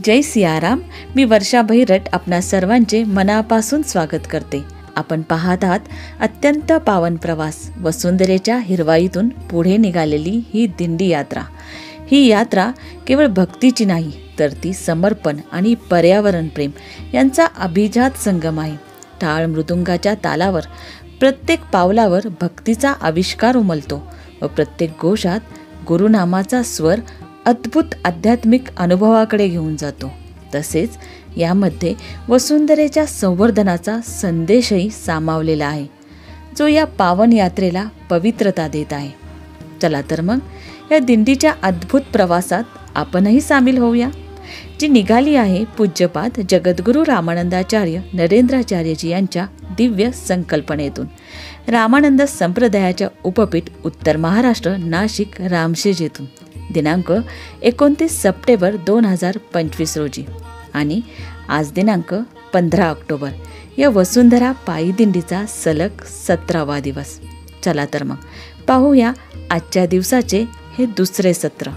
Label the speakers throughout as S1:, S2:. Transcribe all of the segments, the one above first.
S1: जय सियाराम. मी वर्षा भैरट आपणा सर्वांचे मनापासून स्वागत करते. आपण पाहत आहात अत्यंत पावन प्रवास. वसुंधरेच्या हिरवाईतून पुढे निघालेली ही दिंडी यात्रा. ही यात्रा केवळ भक्तीची नाही, तर ती समर्पण आणि पर्यावरण प्रेम यांचा अभिजात संगम आहे. टाळ मृदुंगाच्या तालावर प्रत्येक पावलावर भक्तीचा आविष्कार उमलतो व प्रत्येक घोषात गुरुनामाचा स्वर अद्भुत आध्यात्मिक अनुभवाकडे घेऊन जातो. तसेच यामध्ये वसुंधरेच्या संवर्धनाचा संदेशही सामावलेला आहे, जो या पावन यात्रेला पवित्रता देत आहे. चला तर मग या दिंडीच्या अद्भुत प्रवासात आपणही सामील होऊया, जी निघाली आहे पूज्यपाद जगद्गुरू रामानंदाचार्य नरेंद्राचार्यजी यांच्या दिव्य संकल्पनेतून. रामानंद संप्रदायाच्या उपपीठ उत्तर महाराष्ट्र नाशिक रामशेज येथून दिनांक 29 सप्टेंबर 2025 रोजी आणि आज दिनांक 15 ऑक्टोबर या वसुंधरा पायी दिंडीचा सलग 17वा दिवस. चला तर मग पाहूया आजच्या दिवसाचे हे दुसरे सत्र.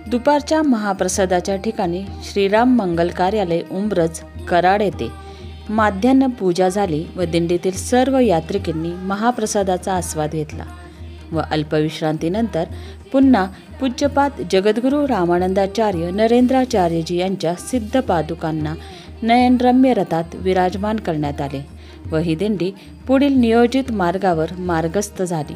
S1: दुपारच्या महाप्रसादाच्या ठिकाणी श्रीराम मंगल कार्यालय उंब्रज कराड येथे माध्यान्ह पूजा झाली व दिंडीतील सर्व यात्रिकांनी महाप्रसादाचा आस्वाद घेतला व अल्पविश्रांतीनंतर पुन्हा पूज्यपाद जगद्गुरू रामानंदाचार्य नरेंद्राचार्यजी यांच्या सिद्ध पादुकांना नयनरम्य रथात विराजमान करण्यात आले व ही दिंडी पुढील नियोजित मार्गावर मार्गस्थ झाली.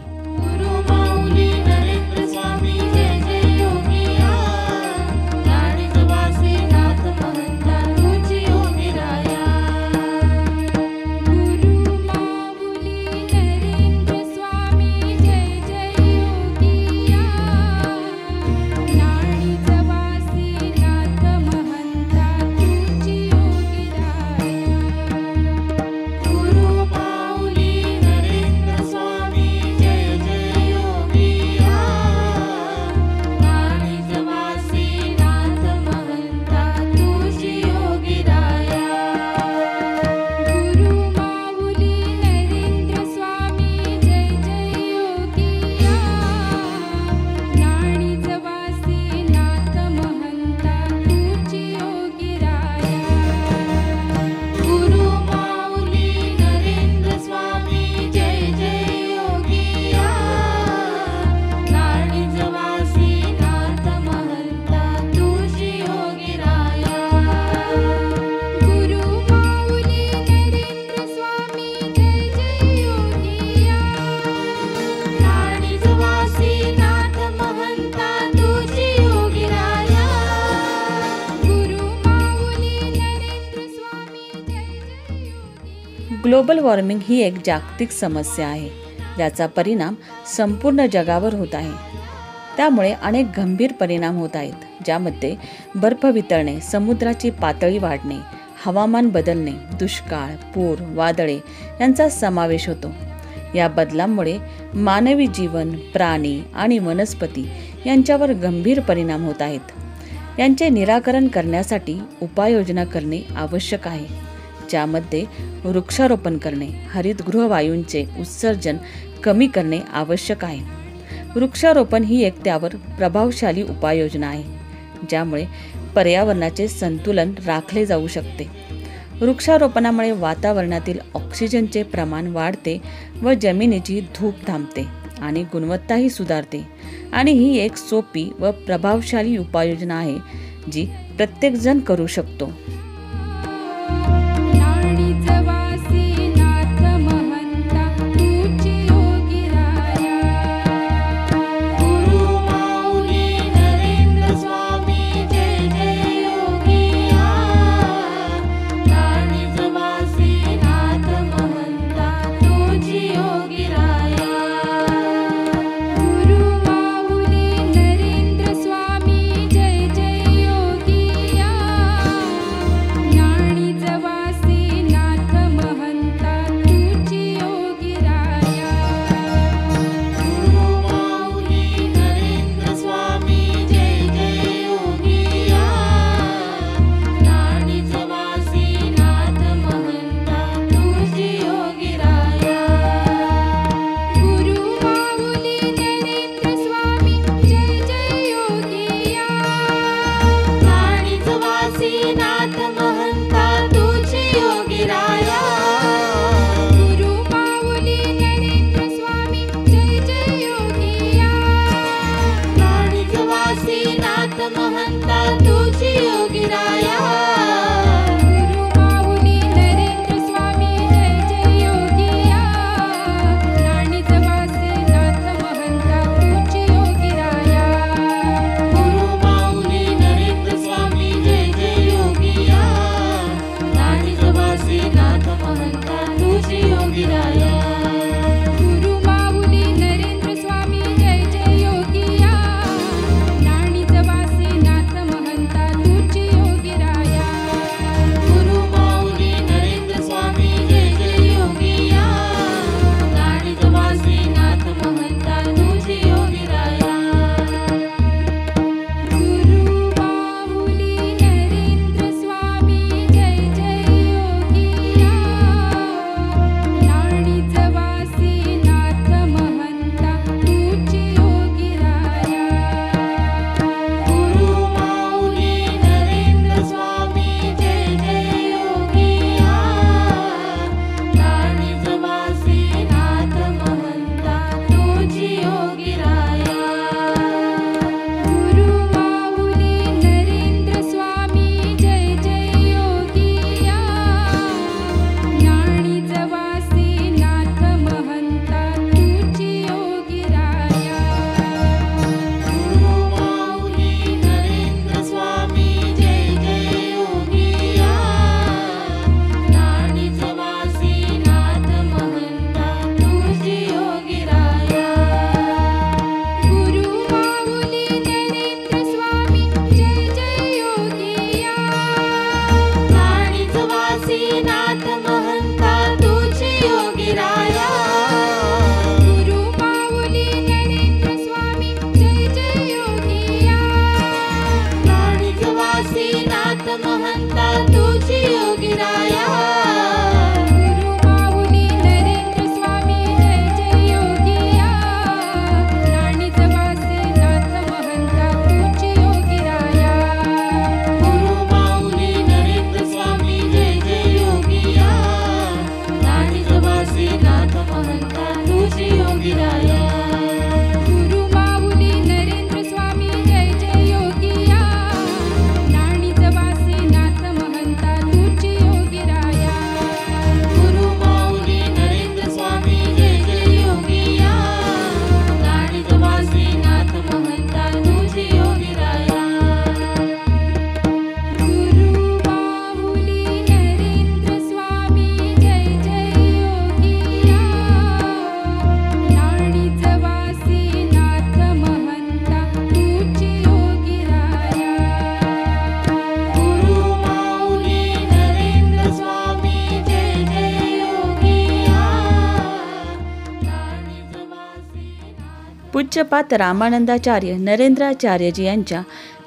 S1: ग्लोबल वॉर्मिंग ही एक जागतिक समस्या आहे, ज्याचा परिणाम संपूर्ण जगावर होत आहे. त्यामुळे अनेक गंभीर परिणाम होत आहेत, ज्यामध्ये बर्फ वितळणे, समुद्राची पातळी वाढणे, हवामान बदलणे, दुष्काळ, पूर, वादळे यांचा समावेश होतो. या बदलांमुळे मानवी जीवन, प्राणी आणि वनस्पती यांच्यावर गंभीर परिणाम होत आहेत. यांचे निराकरण करण्यासाठी उपाययोजना करणे आवश्यक आहे, ज्यामध्ये वृक्षारोपण करणे, हरितगृह वायूंचे उत्सर्जन कमी करणे आवश्यक आहे. वृक्षारोपण ही एक त्यावर प्रभावशाली उपाययोजना आहे, ज्यामुळे पर्यावरणाचे संतुलन राखले जाऊ शकते. वृक्षारोपणामुळे वातावरणातील ऑक्सिजनचे प्रमाण वाढते व जमिनीची धूप थांबते आणि गुणवत्ताही सुधारते. आणि ही एक सोपी व प्रभावशाली उपाययोजना आहे, जी प्रत्येकजण करू शकतो. पूज्यपाद रामानंदाचार्य नरेंद्राचार्यजी यांच्या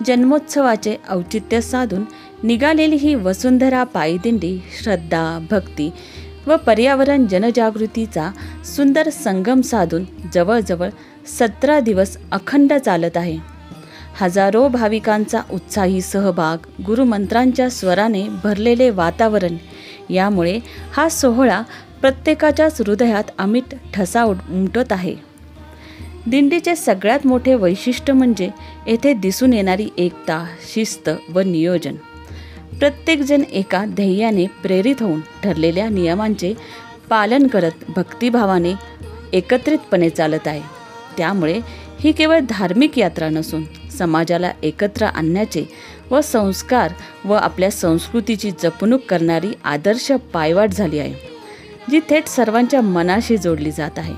S1: जन्मोत्सवाचे औचित्य साधून निघालेली ही वसुंधरा पायी दिंडी श्रद्धा, भक्ती व पर्यावरण जनजागृतीचा सुंदर संगम साधून जवळजवळ 17 दिवस अखंड चालत आहे. हजारो भाविकांचा उत्साही सहभाग, गुरुमंत्रांच्या स्वराने भरलेले वातावरण यामुळे हा सोहळा प्रत्येकाच्याच हृदयात अमिट ठसा उमटत आहे. दिंडीचे सगळ्यात मोठे वैशिष्ट्य म्हणजे येथे दिसून येणारी एकता, शिस्त व नियोजन. प्रत्येकजण एका ध्येयाने प्रेरित होऊन ठरलेल्या नियमांचे पालन करत भक्तिभावाने एकत्रितपणे चालत आहे. त्यामुळे ही केवळ धार्मिक यात्रा नसून समाजाला एकत्र आणण्याचे व संस्कार व आपल्या संस्कृतीची जपणूक करणारी आदर्श पायवाट झाली आहे, जी थेट सर्वांच्या मनाशी जोडली जात आहे.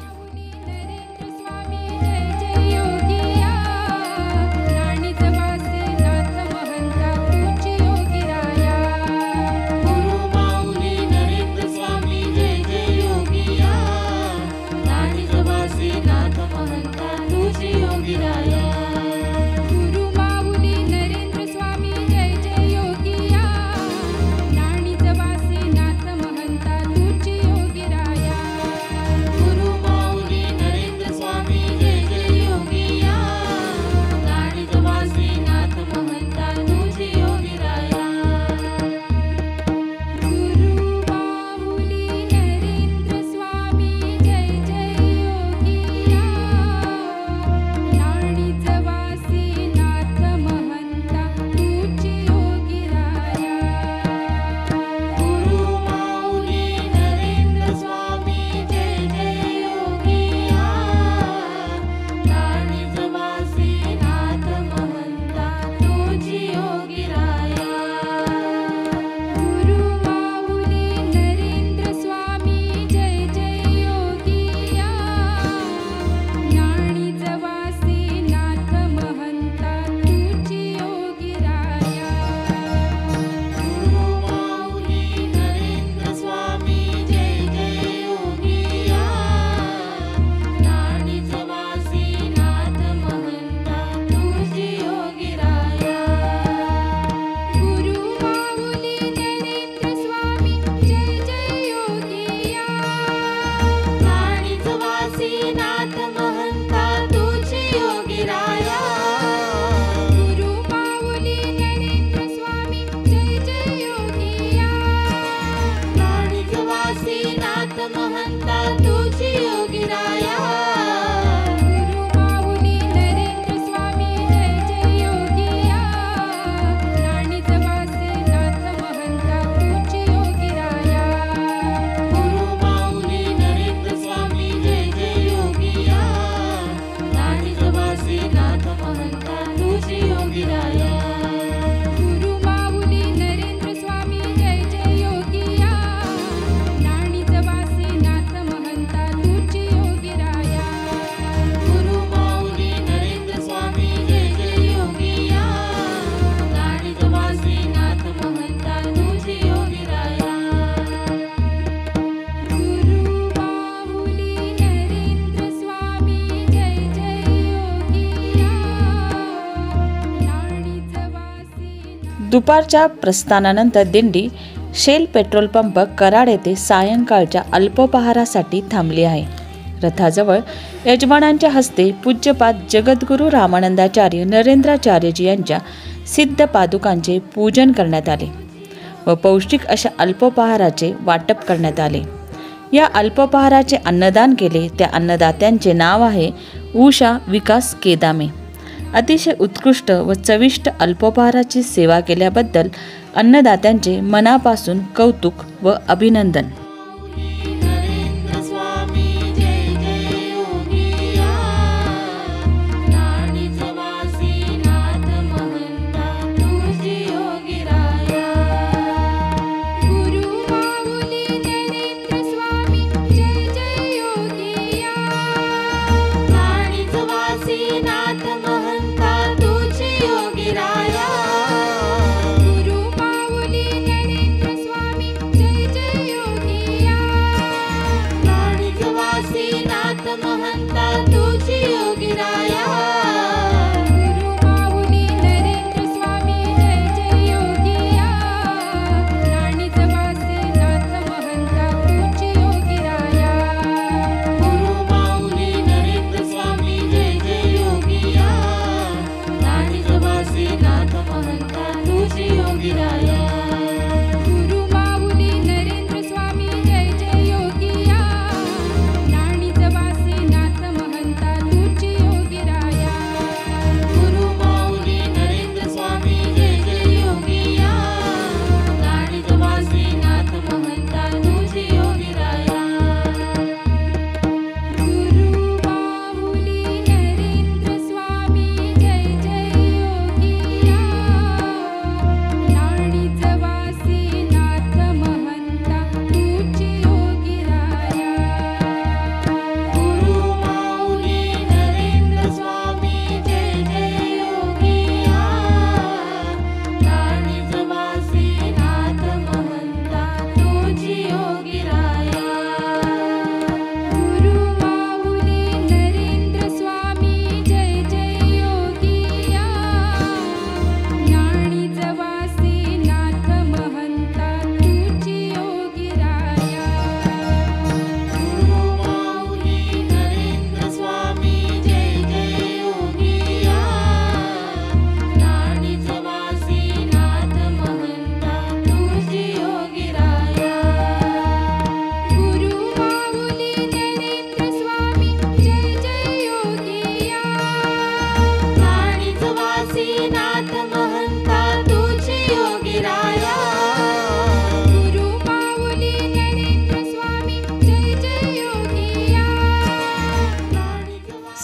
S1: दुपारच्या प्रस्थानानंतर दिंडी शेल पेट्रोल पंप कराड येथे सायंकाळच्या अल्पोपहारासाठी थांबली आहे. रथाजवळ यजमानांच्या हस्ते पूज्यपाद जगद्गुरू रामानंदाचार्य नरेंद्राचार्यजी यांच्या सिद्ध पादुकांचे पूजन करण्यात आले व पौष्टिक अशा अल्पोपहाराचे वाटप करण्यात आले. या अल्पोपहाराचे अन्नदान केले त्या अन्नदात्यांचे नाव आहे उषा विकास केदामे. अतिशय उत्कृष्ट व चविष्ट अल्पोपहाराची सेवा केल्याबद्दल अन्नदात्यांचे मनापासून कौतुक व अभिनंदन.
S2: गुरु माऊली नरेंद्र स्वामी जय जय योगी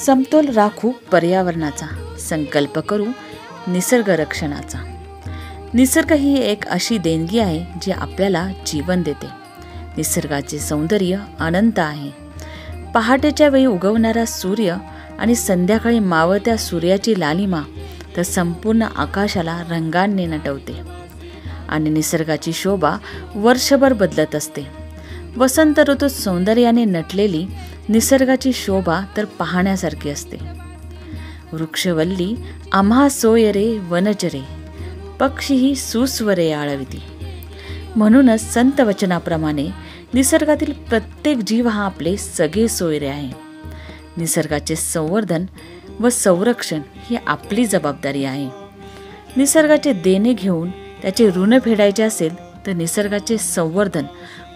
S1: समतोल राखू पर्यावरणाचा, संकल्प करू निसर्ग रक्षणाचा. निसर्ग ही एक अशी देणगी आहे जी आपल्याला जीवन देते. निसर्गाचे सौंदर्य अनंत आहे. पहाटेच्या वेळी उगवणारा सूर्य आणि संध्याकाळी मावळत्या सूर्याची लालिमा तर संपूर्ण आकाशाला रंगांनी नटवते. आणि निसर्गाची शोभा वर्षभर बदलत असते. वसंत ऋतूत सौंदर्याने नटलेली निसर्गाची शोभा तर पाहण्यासारखी असते. वृक्षवल्ली आम्हा सोय रे वनचरे, पक्षीही सुस्वरे आळविती. म्हणूनच संत वचनाप्रमाणे निसर्गातील प्रत्येक जीव हा आपले सगळे सोयरे आहे. निसर्गाचे संवर्धन व संरक्षण ही आपली जबाबदारी आहे. निसर्गाचे देणे घेऊन त्याचे ऋण फेडायचे असेल तर निसर्गाचे संवर्धन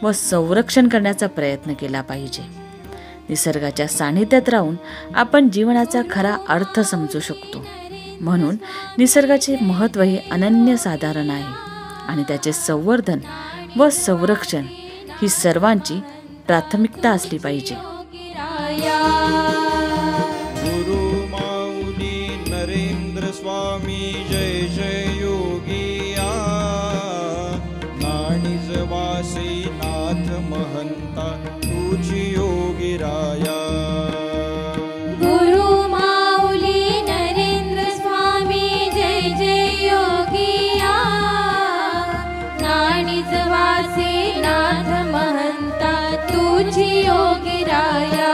S1: व संरक्षण करण्याचा प्रयत्न केला पाहिजे. निसर्गाच्या सानिध्यात राहून आपण जीवनाचा खरा अर्थ समजू शकतो. म्हणून निसर्गाचे महत्त्व हे अनन्यसाधारण आहे आणि त्याचे संवर्धन व संरक्षण ही सर्वांची प्राथमिकता असली पाहिजे.
S2: गुरु माऊली नरेंद्र स्वामी जय जय योगिया, नाणिजवासी नाथ महंता तुझी योगी राया.
S3: गुरु माऊली नरेंद्र स्वामी जय जय योगिया, नाणिजवासी नाथ महंता तुझी योगी राया.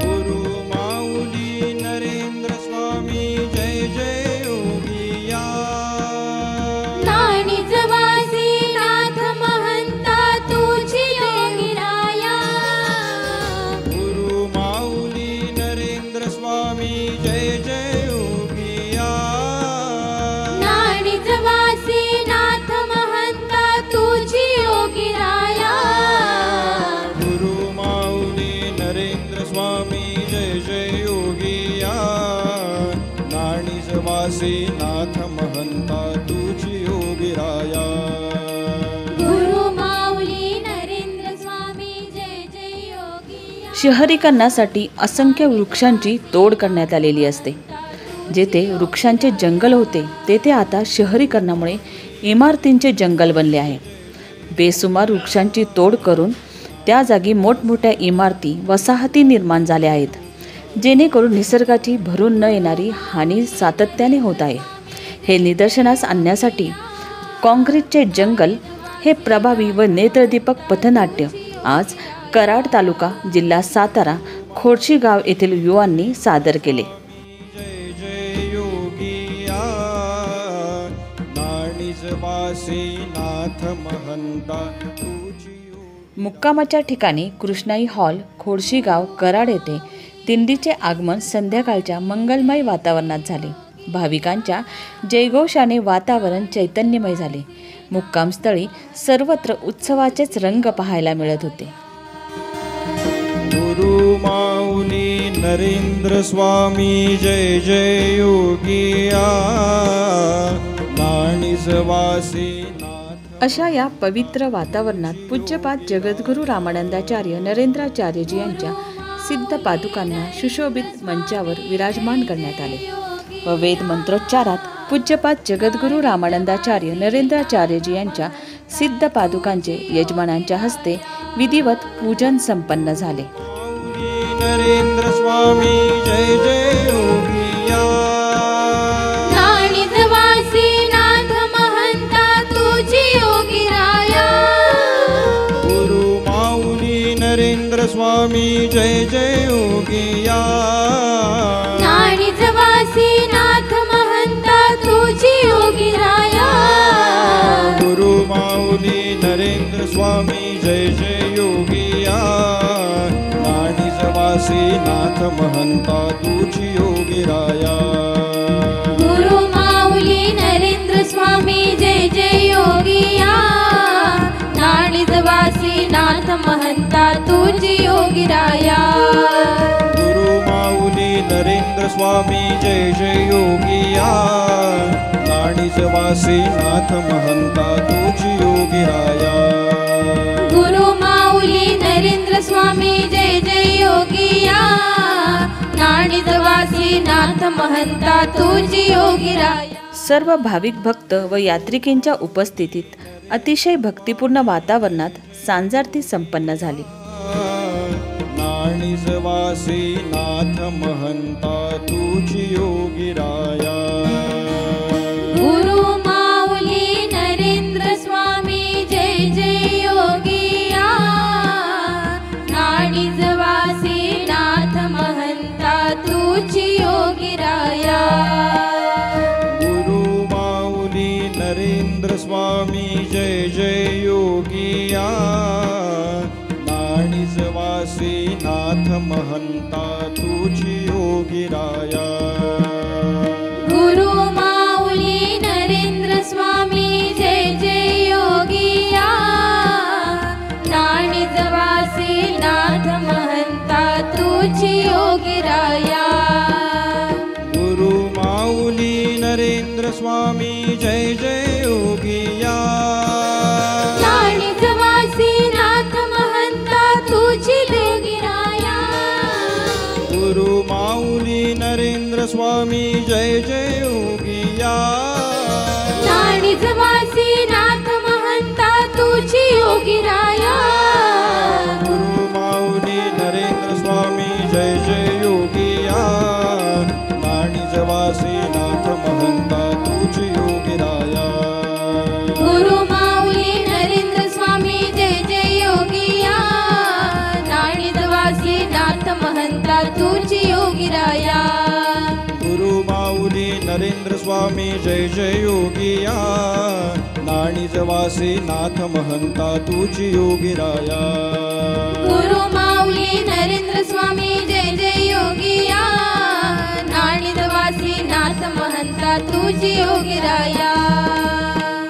S2: गुरु माऊली नरेंद्र स्वामी जय जय योगिया,
S3: नाणिजवासी नाथ महंता तुझी योगी राया.
S2: गुरु माऊली नरेंद्र स्वामी जय जय योगिया,
S3: नाणिजवासी नाथ महंता तुझी योगी राया.
S2: गुरु माऊली नरेंद्र स्वामी जय जय योगिया, नाणिजवासी नाथ महंता तुझी योगी राया.
S3: गुरु माऊली नरेंद्र स्वामी जय जय योगिया.
S1: शहरीकरणासाठी असंख्य वृक्षांची तोड करण्यात आलेली असते. जेथे वृक्षांचे जंगल होते तेथे आता शहरीकरणामुळे इमारतींचे जंगल बनले आहे. बेसुमार वृक्षांची तोड करून त्या जागी मोठमोठ्या इमारती वसाहती निर्माण झाल्या आहेत, जेणेकरून निसर्गाची भरून न येणारी हानी सातत्याने होत आहे. हे निदर्शनास आणण्यासाठी काँक्रीटचे जंगल हे प्रभावी व नेत्रदीपक पथनाट्य आज कराड तालुका, जिल्हा सातारा, खोडशी गाव येथील युवांनी सादर केले.
S2: जय जय योगिया, नाणिजवासी नाथ महंता तुझी योगी.
S1: मुक्कामाच्या ठिकाणी कृष्णाई हॉल, खोडशी गाव, कराड येथे दिंडीचे आगमन संध्याकाळच्या मंगलमय वातावरणात झाले. भाविकांच्या जयघोषाने वातावरण चैतन्यमय झाले. मुक्कामस्थळी सर्वत्र उत्सवाचेच रंग पाहायला मिळत होते.
S2: गुरु माऊली नरेंद्र स्वामी जय जय योगिया, नाणिजवासी नाथ.
S1: अशा या पवित्र वातावरणात पूज्यपाद जगद्गुरू रामानंदाचार्य नरेंद्राचार्यजी यांच्या सिद्ध पादुकांना सुशोभित मंचावर विराजमान करण्यात आले व वेद मंत्रोच्चारात पूज्यपाद जगद्गुरू रामानंदाचार्य नरेंद्राचार्यजी यांच्या सिद्ध पादुकांचे यजमानांच्या हस्ते विधिवत पूजन संपन्न झाले.
S2: माऊली नरेंद्र स्वामी जय जय योगिया,
S3: नाणिजवासी नाथ महंता तुझी योगी राया.
S2: गुरु माऊली नरेंद्र स्वामी जय जय योगिया,
S3: नाणिजवासी नाथ महंता तुझी योगी राया.
S2: गुरु माऊली नरेंद्र स्वामी जय जय योगिया, नाणिजवासी नाथ महंता तुझी योगी राया.
S3: गुरु माऊली नरेंद्र स्वामी जय जय योगिया, नाणिजवासी नाथ महंता तुझी योगी राया.
S2: गुरु माऊली नरेंद्र स्वामी जय जय योगिया, नाणिजवासी नाथ महंता तुझी योगी राया.
S3: गुरु माऊली नरेंद्र स्वामी जय जय योगिया नाणिजवासी नाथ महंता तुझी योगीराया।
S1: सर्व भाविक भक्त व यात्रिकांच्या उपस्थितीत अतिशय भक्तिपूर्ण वातावरणात सांजारती संपन्न झाली।
S2: नाणिजवासी नाथ महंता तुझी योगीराया।
S3: गुरु माऊली नरेंद्र स्वामी जय जय योगिया नाणिजवासी नाथ महंता तुझी योगीराया।
S2: गुरु माऊली नरेंद्र स्वामी जय जय योगिया नाणिजवासी नाथ महंता तुझी योगीराया।
S3: गुरु माऊली नरेंद्र स्वामी जय जय योगिया नाणिजवासी नाथ महंता तुझी योगीराया।
S2: गुरु माऊली नरेंद्र स्वामी जय जय योगिया
S3: नाणिजवासी नाथ महंता तुझी योगीराया।
S2: गुरु माऊली नरेंद्र स्वामी जय जय योगिया
S3: नाणिजवासी नाथ महंता तुझी योगीराया।
S2: गुरु माऊली नरेंद्र स्वामी जय जय योगिया नाणिजवासी नाथ महंता तुझी योगीराया।
S3: गुरु माऊली नरेंद्र स्वामी जय जय योगिया नाणिजवासी नाथ महंता तुझी योगीराया।
S2: गुरु माऊली नरेंद्र स्वामी जय जय योगिया नाणिजवासी नाथ महंता तुझी योगीराया।
S3: गुरु माऊली नरेंद्र स्वामी जय जय योगिया नाणिजवासी नाथ महंता तुझी योगीराया।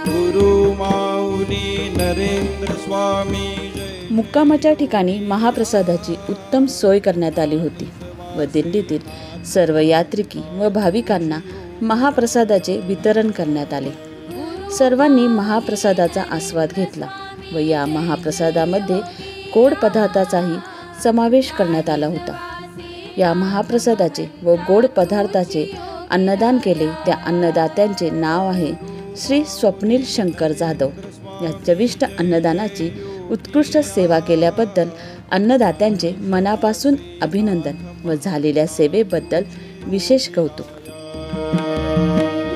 S2: गुरु माऊली नरेंद्र स्वामी जय।
S1: मुक्कामाच्या ठिकाणी महाप्रसादाची उत्तम सोय करण्यात आली होती व दिंडीतील सर्व यात्रिकी व भाविकांना महाप्रसादाचे वितरण करण्यात आले। सर्वांनी महाप्रसादाचा आस्वाद घेतला व या महाप्रसादामध्ये गोड पदार्थाचाही समावेश करण्यात आला होता। या महाप्रसादाचे व गोड पदार्थाचे अन्नदान केले त्या अन्नदात्यांचे नाव आहे श्री स्वप्नील शंकर जाधव। या चविष्ट अन्नदानाची उत्कृष्ट सेवा केल्याबद्दल अन्नदात्यांचे मनापासून अभिनंदन व झालेल्या सेवेबद्दल विशेष कौतुक।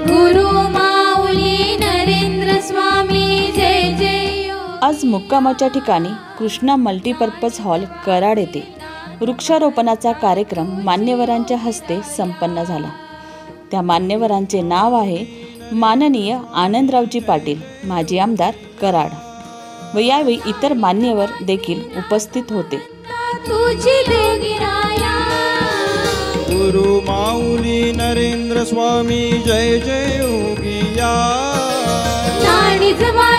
S3: गुरु माऊली नरेंद्र स्वामी जय जय।
S1: आज मुक्कामाच्या ठिकाणी कृष्णा मल्टीपर्पज हॉल कराड येथे वृक्षारोपणाचा कार्यक्रम मान्यवरांच्या हस्ते संपन्न झाला। त्या मान्यवरांचे नाव आहे माननीय आनंदरावजी पाटील, माजी आमदार कराड व यावेळी इतर मान्यवर देखील उपस्थित होते।
S3: तुझी योगीराया।
S2: गुरु माऊली नरेंद्र स्वामी जय जय योगिया
S3: नाणिजवासी